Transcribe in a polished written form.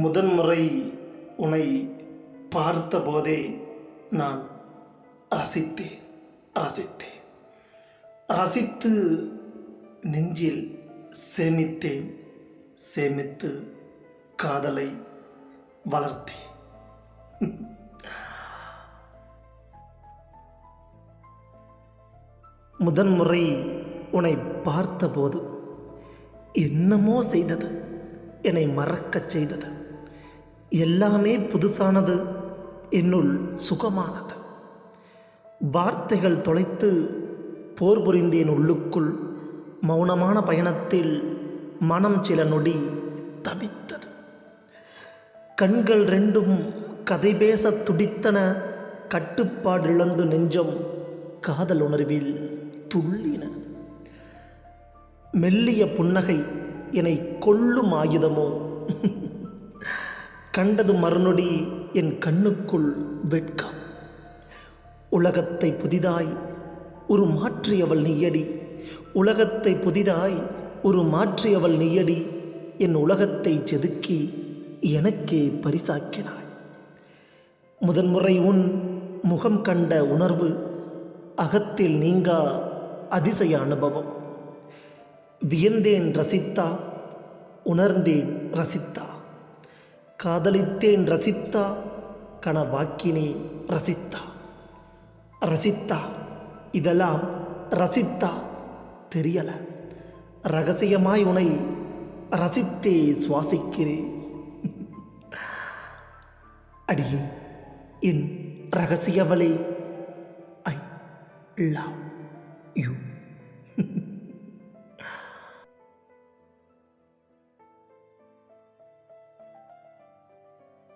முதன்முறை உன்னை பார்த்தபோதே நான் ரசித்தேன் ரசித்தேன் ரசித்து நெஞ்சில் சேமித்தேன், சேமித்து காதலை வளர்த்தேன். முதன்முறை உன்னை பார்த்தபோது என்னமோ செய்தது, என்னை மறக்கச் செய்தது. எல்லாமே புதுசானது, என்னுள் சுகமானது. வார்த்தைகள் தொலைத்து போர் புரிந்தேன் உள்ளுக்குள். மௌனமான பயணத்தில் மனம் சில நொடி தவித்தது. கண்கள் ரெண்டும் கதை பேச துடித்தன. கட்டுப்பாடு இழந்து நெஞ்சம் காதல் உணர்வில் துள்ளின. மெல்லிய புன்னகை என்னை கொல்லும் ஆயுதமோ. கண்டது மறுநொடி என் கண்ணுக்குள் வெட்கம். உலகத்தை புதிதாய் ஒரு மாற்றியவள் நீயடி. உலகத்தை புதிதாய் ஒரு மாற்றியவள் நீயடி. என் உலகத்தை செதுக்கி எனக்கே பரிசாக்கினாய். முதன்முறை உன் முகம் கண்ட உணர்வு அகத்தில் நீங்கா அதிசய அனுபவம். வியந்தேன் ரசித்தா, உணர்ந்தேன் ரசித்தா, காதலித்தேன் ரசித்தா, கனவாக்கினேன் ரசித்தா. ரசித்தா இதெல்லாம் ரசித்தா தெரியல. ரகசியமாய் உனை ரசித்தே சுவாசிக்கிறேன். அடியே என் ரகசியவளே, ஐ லவ் யூ.